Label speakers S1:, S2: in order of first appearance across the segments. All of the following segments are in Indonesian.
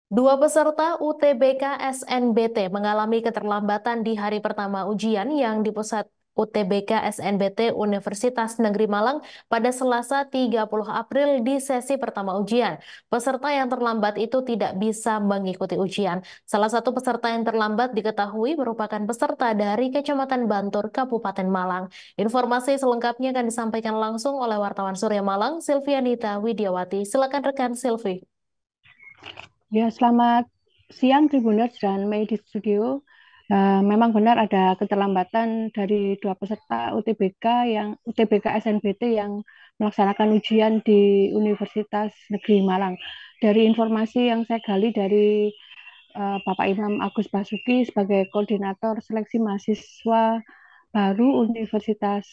S1: Dua peserta UTBK SNBT mengalami keterlambatan di hari pertama ujian yang di pusat UTBK SNBT Universitas Negeri Malang pada Selasa 30 April di sesi pertama ujian. Peserta yang terlambat itu tidak bisa mengikuti ujian. Salah satu peserta yang terlambat diketahui merupakan peserta dari Kecamatan Bantur, Kabupaten Malang. Informasi selengkapnya akan disampaikan langsung oleh wartawan Surya Malang, Silvianita Widiawati. Silakan rekan Silvi.
S2: Ya, selamat siang Tribuners dan Mei di studio. Memang benar ada keterlambatan dari dua peserta UTBK SNBT yang melaksanakan ujian di Universitas Negeri Malang. Dari informasi yang saya gali dari Bapak Imam Agus Basuki sebagai koordinator seleksi mahasiswa baru Universitas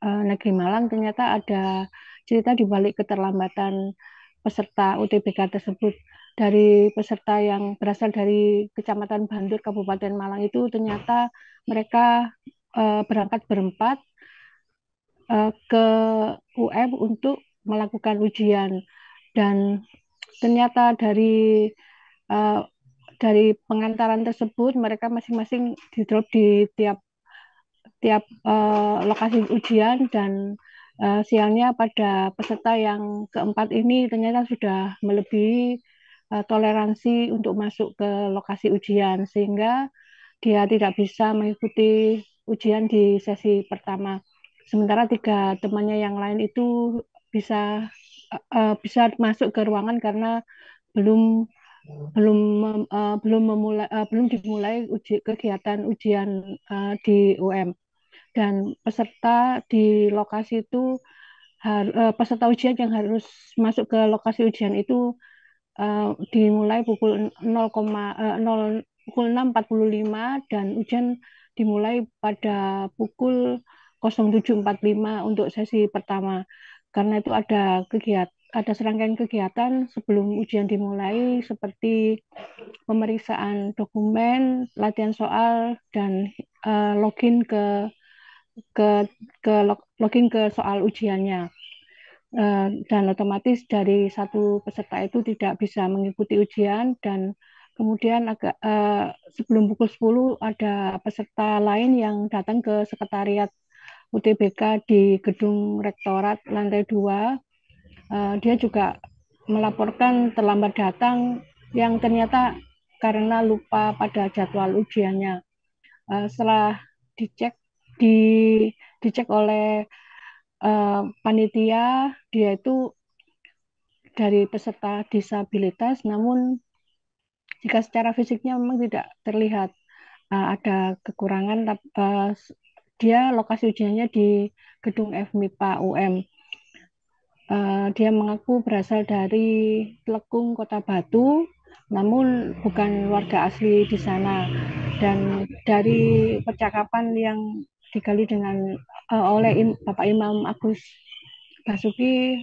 S2: Negeri Malang, ternyata ada cerita di balik keterlambatan peserta UTBK tersebut. Dari peserta yang berasal dari Kecamatan Bandur, Kabupaten Malang itu ternyata mereka berangkat berempat ke UM untuk melakukan ujian, dan ternyata uh, dari pengantaran tersebut mereka masing-masing di drop di tiap tiap lokasi ujian, dan sialnya pada peserta yang keempat ini ternyata sudah melebihi toleransi untuk masuk ke lokasi ujian sehingga dia tidak bisa mengikuti ujian di sesi pertama. Sementara tiga temannya yang lain itu bisa bisa masuk ke ruangan karena belum belum belum dimulai kegiatan ujian di UM, dan peserta di lokasi itu peserta ujian yang harus masuk ke lokasi ujian itu dimulai pukul 6.45 dan ujian dimulai pada pukul 07.45 untuk sesi pertama. Karena itu ada serangkaian kegiatan sebelum ujian dimulai seperti pemeriksaan dokumen, latihan soal, dan login ke login ke soal ujiannya. Dan otomatis dari satu peserta itu tidak bisa mengikuti ujian, dan kemudian sebelum pukul 10 ada peserta lain yang datang ke sekretariat UTBK di gedung Rektorat lantai 2. Dia juga melaporkan terlambat datang yang ternyata karena lupa pada jadwal ujiannya. Setelah dicek di dicek oleh panitia, dia itu dari peserta disabilitas, namun jika secara fisiknya memang tidak terlihat ada kekurangan, dia lokasi ujiannya di gedung FMIPA UM. Dia mengaku berasal dari Telekung, Kota Batu, namun bukan warga asli di sana. Dan dari percakapan yang digali oleh Bapak Imam Agus Basuki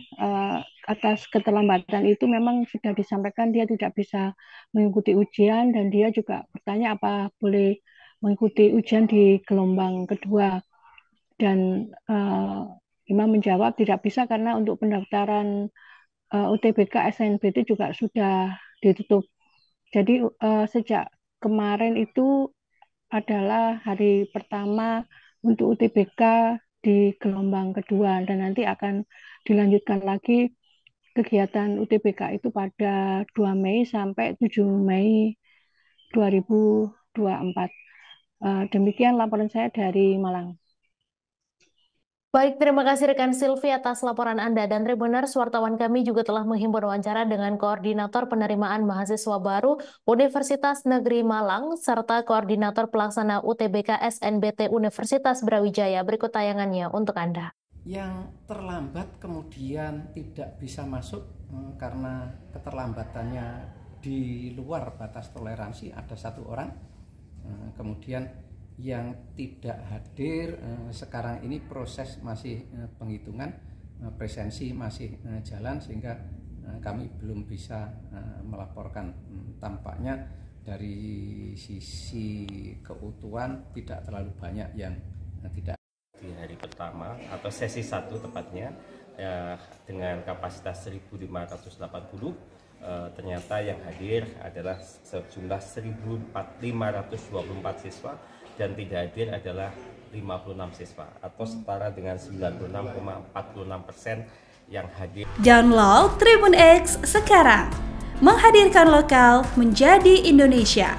S2: atas keterlambatan itu memang sudah disampaikan dia tidak bisa mengikuti ujian, dan dia juga bertanya apa boleh mengikuti ujian di gelombang kedua, dan Imam menjawab tidak bisa karena untuk pendaftaran UTBK SNBT juga sudah ditutup. Jadi sejak kemarin itu adalah hari pertama untuk UTBK di gelombang kedua, dan nanti akan dilanjutkan lagi kegiatan UTBK itu pada 2 Mei sampai 7 Mei 2024. Demikian laporan saya dari Malang.
S1: Baik, terima kasih rekan Silvi atas laporan Anda, dan Tribuners, wartawan kami juga telah menghimpun wawancara dengan Koordinator Penerimaan Mahasiswa Baru Universitas Negeri Malang serta Koordinator Pelaksana UTBK SNBT Universitas Brawijaya. Berikut tayangannya untuk Anda.
S3: Yang terlambat kemudian tidak bisa masuk karena keterlambatannya di luar batas toleransi ada satu orang. Kemudian yang tidak hadir sekarang ini proses masih penghitungan, presensi masih jalan sehingga kami belum bisa melaporkan. Tampaknya dari sisi keutuhan tidak terlalu banyak yang tidak.
S4: Di hari pertama atau sesi 1 tepatnya dengan kapasitas 1.580 ternyata yang hadir adalah sejumlah 1.524 siswa dan tidak hadir adalah 56 siswa atau setara dengan 96,46% yang hadir.
S5: Download Tribun X sekarang, menghadirkan lokal menjadi Indonesia.